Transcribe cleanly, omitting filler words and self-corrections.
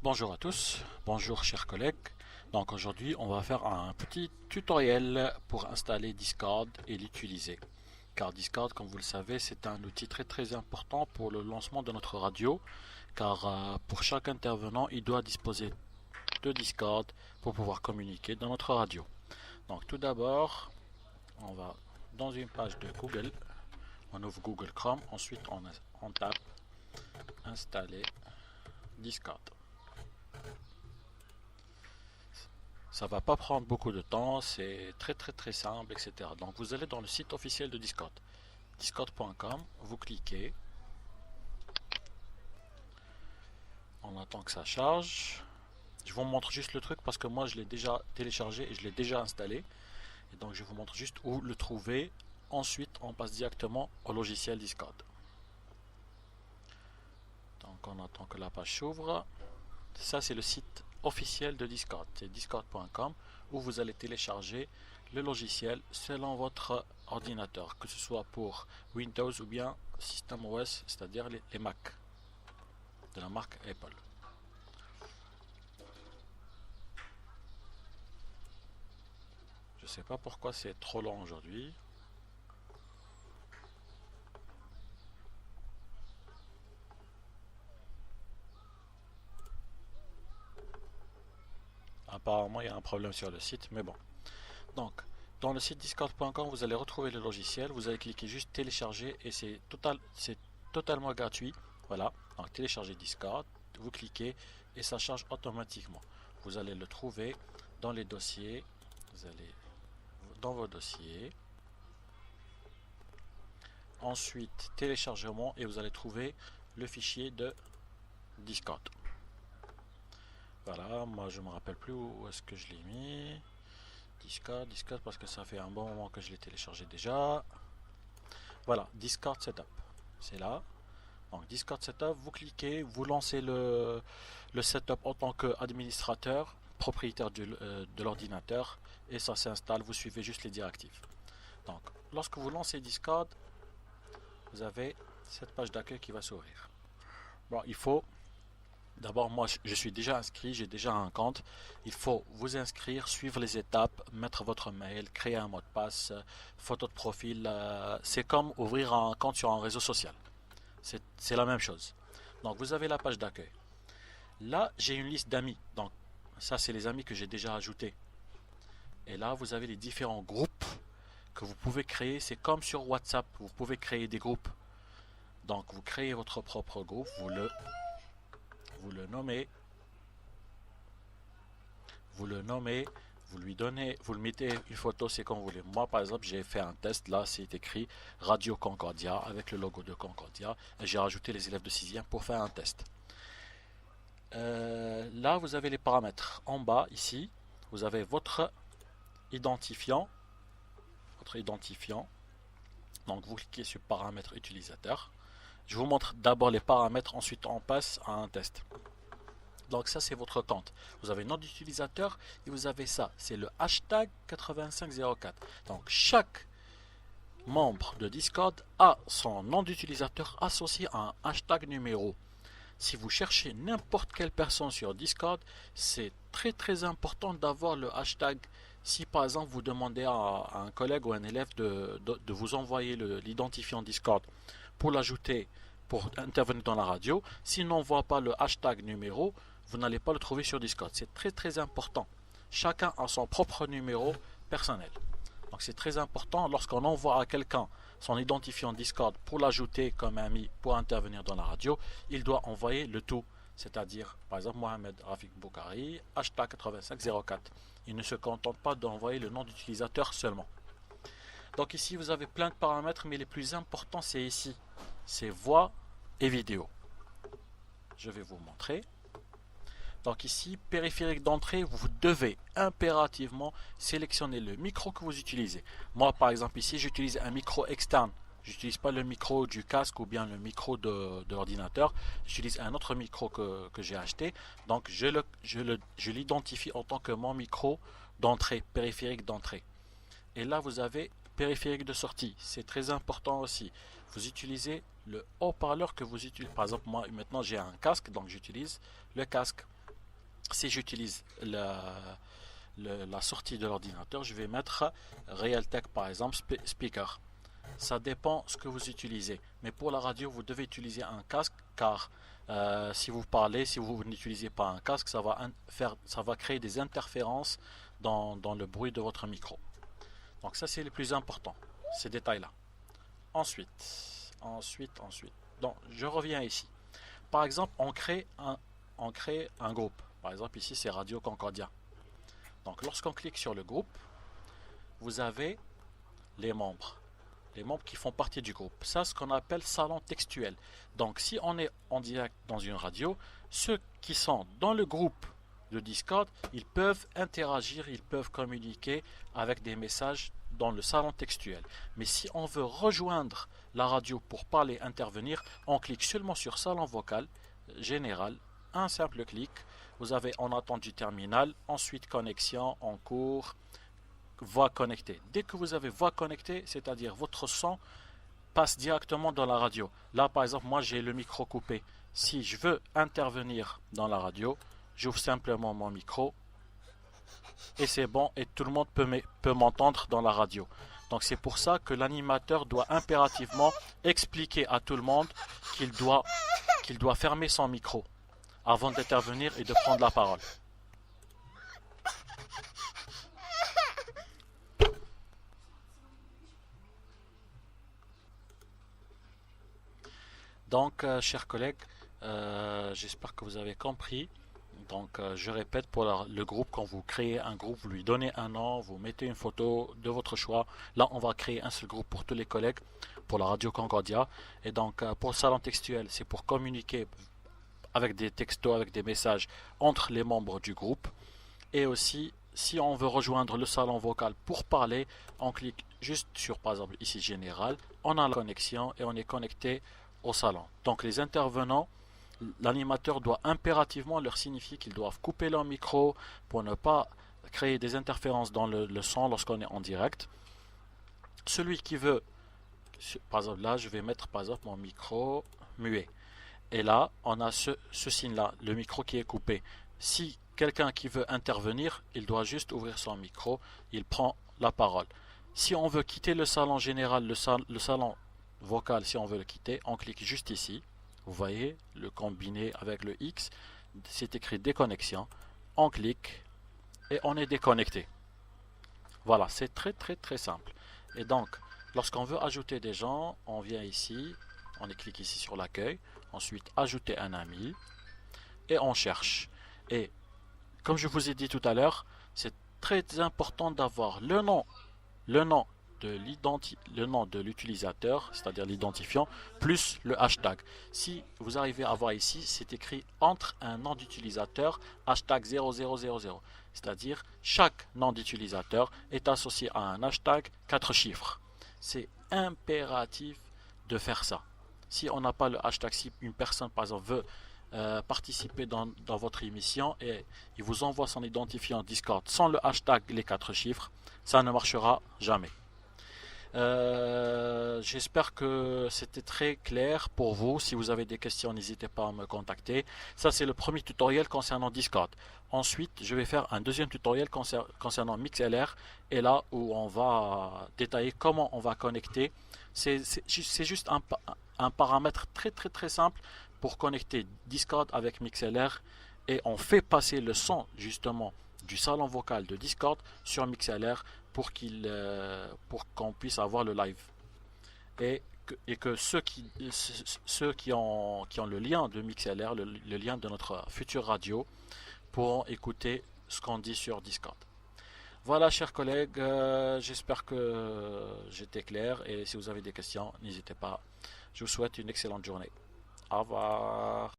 Bonjour à tous, bonjour chers collègues. Donc aujourd'hui on va faire un petit tutoriel pour installer Discord et l'utiliser. Car Discord, comme vous le savez, c'est un outil très important pour le lancement de notre radio. Car pour chaque intervenant, il doit disposer de Discord pour pouvoir communiquer dans notre radio. Donc tout d'abord, on va dans une page de Google, on ouvre Google Chrome, ensuite on tape installer Discord. Ça va pas prendre beaucoup de temps, c'est très simple, etc. Donc vous allez dans le site officiel de Discord, discord.com, vous cliquez, on attend que ça charge. Je vous montre juste le truc parce que moi je l'ai déjà téléchargé et je l'ai déjà installé. Et donc je vous montre juste où le trouver. Ensuite on passe directement au logiciel Discord. Donc on attend que la page s'ouvre. Ça c'est le site officiel de Discord, c'est discord.com où vous allez télécharger le logiciel selon votre ordinateur, que ce soit pour Windows ou bien System OS, c'est-à-dire les Mac de la marque Apple. Je sais pas pourquoi c'est trop long aujourd'hui. Apparemment il y a un problème sur le site, mais bon. Donc dans le site discord.com vous allez retrouver le logiciel, vous allez cliquer juste télécharger et c'est totalement gratuit. Voilà, donc télécharger Discord, vous cliquez et ça charge automatiquement. Vous allez le trouver dans les dossiers, vous allez dans vos dossiers, ensuite téléchargement et vous allez trouver le fichier de Discord. Voilà, moi je me rappelle plus où est-ce que je l'ai mis. Discord parce que ça fait un bon moment que je l'ai téléchargé déjà. Voilà, Discord Setup, c'est là. Donc Discord Setup, vous cliquez, vous lancez le setup en tant qu'administrateur, propriétaire de l'ordinateur, et ça s'installe, vous suivez juste les directives. Donc lorsque vous lancez Discord, vous avez cette page d'accueil qui va s'ouvrir. Bon, il faut d'abord, moi je suis déjà inscrit, j'ai déjà un compte. Il faut vous inscrire, suivre les étapes, mettre votre mail, créer un mot de passe, photo de profil. C'est comme ouvrir un compte sur un réseau social. C'est la même chose. Donc vous avez la page d'accueil. Là, j'ai une liste d'amis. Donc ça, c'est les amis que j'ai déjà ajoutés. Et là, vous avez les différents groupes que vous pouvez créer. C'est comme sur WhatsApp, vous pouvez créer des groupes. Donc vous créez votre propre groupe, vous le nommez, vous lui donnez, vous le mettez une photo, c'est comme vous voulez. Moi, par exemple, j'ai fait un test, là, c'est écrit Radio Concordia avec le logo de Concordia, et j'ai rajouté les élèves de 6e pour faire un test. Là, vous avez les paramètres. En bas, ici, vous avez votre identifiant. Donc, vous cliquez sur paramètres utilisateur. Je vous montre d'abord les paramètres, ensuite on passe à un test. Donc ça c'est votre compte. Vous avez nom d'utilisateur et vous avez ça, c'est le hashtag 8504. Donc chaque membre de Discord a son nom d'utilisateur associé à un hashtag numéro. Si vous cherchez n'importe quelle personne sur Discord, c'est très important d'avoir le hashtag. Si par exemple vous demandez à un collègue ou un élève de vous envoyer l'identifiant Discord pour l'ajouter, pour intervenir dans la radio, s'il n'envoie pas le hashtag numéro, vous n'allez pas le trouver sur Discord. C'est très important. Chacun a son propre numéro personnel. Donc c'est très important lorsqu'on envoie à quelqu'un son identifiant Discord pour l'ajouter comme ami pour intervenir dans la radio, il doit envoyer le tout. C'est-à-dire, par exemple, Mohamed Rafik Boukari, hashtag 8504. Il ne se contente pas d'envoyer le nom d'utilisateur seulement. Donc ici, vous avez plein de paramètres, mais les plus importants, c'est ici. C'est voix et vidéo. Je vais vous montrer. Donc ici, périphérique d'entrée, vous devez impérativement sélectionner le micro que vous utilisez. Moi, par exemple, ici, j'utilise un micro externe. Je n'utilise pas le micro du casque ou bien le micro de l'ordinateur. J'utilise un autre micro que j'ai acheté. Donc, je l'identifie en tant que mon micro d'entrée, périphérique d'entrée. Et là, vous avez périphérique de sortie. C'est très important aussi. Vous utilisez le haut-parleur que vous utilisez. Par exemple, moi, maintenant, j'ai un casque, donc j'utilise le casque. Si j'utilise la sortie de l'ordinateur, je vais mettre Realtek par exemple, speaker. Ça dépend ce que vous utilisez. Mais pour la radio, vous devez utiliser un casque car si vous parlez, si vous n'utilisez pas un casque, ça va créer des interférences dans le bruit de votre micro. Donc ça, c'est le plus important, ces détails-là. Ensuite. Donc, je reviens ici. Par exemple, on crée un groupe. Par exemple, ici, c'est Radio Concordia. Donc, lorsqu'on clique sur le groupe, vous avez les membres. Les membres qui font partie du groupe. Ça, ce qu'on appelle salon textuel. Donc, si on est en direct dans une radio, ceux qui sont dans le groupe de Discord, ils peuvent interagir, ils peuvent communiquer avec des messages dans le salon textuel. Mais si on veut rejoindre la radio pour parler, intervenir, on clique seulement sur salon vocal général, un simple clic. Vous avez en attente du terminal, ensuite connexion en cours, voix connectée. Dès que vous avez voix connectée, c'est-à-dire votre son passe directement dans la radio. Là, par exemple, moi j'ai le micro coupé. Si je veux intervenir dans la radio, j'ouvre simplement mon micro et c'est bon et tout le monde peut m'entendre dans la radio. Donc c'est pour ça que l'animateur doit impérativement expliquer à tout le monde qu'il doit fermer son micro avant d'intervenir et de prendre la parole. Donc, chers collègues, j'espère que vous avez compris. Donc, je répète, pour le groupe, quand vous créez un groupe, vous lui donnez un nom, vous mettez une photo de votre choix. Là, on va créer un seul groupe pour tous les collègues, pour la Radio Concordia. Et donc, pour le salon textuel, c'est pour communiquer avec des textos, avec des messages entre les membres du groupe. Et aussi, si on veut rejoindre le salon vocal pour parler, on clique juste sur, par exemple, ici, Général. On a la connexion et on est connecté au salon. Donc, les intervenants, l'animateur doit impérativement leur signifier qu'ils doivent couper leur micro pour ne pas créer des interférences dans le son lorsqu'on est en direct. Celui qui veut, par exemple là, je vais mettre par exemple mon micro muet. Et là, on a ce signe-là, le micro qui est coupé. Si quelqu'un qui veut intervenir, il doit juste ouvrir son micro, il prend la parole. Si on veut quitter le salon général, le salon vocal, si on veut le quitter, on clique juste ici. Vous voyez, le combiné avec le X, c'est écrit déconnexion. On clique et on est déconnecté. Voilà, c'est très simple. Et donc, lorsqu'on veut ajouter des gens, on vient ici, on clique ici sur l'accueil, ensuite ajouter un ami et on cherche. Et comme je vous ai dit tout à l'heure, c'est très important d'avoir le nom de l'utilisateur, c'est-à-dire l'identifiant, plus le hashtag. Si vous arrivez à voir ici, c'est écrit entre un nom d'utilisateur, hashtag 0000. C'est-à-dire chaque nom d'utilisateur est associé à un hashtag 4 chiffres. C'est impératif de faire ça. Si on n'a pas le hashtag, si une personne par exemple veut participer dans votre émission et il vous envoie son identifiant Discord sans le hashtag les 4 chiffres, ça ne marchera jamais. J'espère que c'était très clair pour vous. Si vous avez des questions, n'hésitez pas à me contacter. Ça, c'est le premier tutoriel concernant Discord. Ensuite, je vais faire un deuxième tutoriel concernant MixLR. Et là où on va détailler comment on va connecter. C'est juste un paramètre très simple pour connecter Discord avec MixLR. Et on fait passer le son justement du salon vocal de Discord sur MixLR pour qu'on puisse avoir le live et que ceux qui ont le lien de MixLR, le lien de notre future radio, pourront écouter ce qu'on dit sur Discord. Voilà, chers collègues, j'espère que j'étais clair et si vous avez des questions, n'hésitez pas. Je vous souhaite une excellente journée. Au revoir.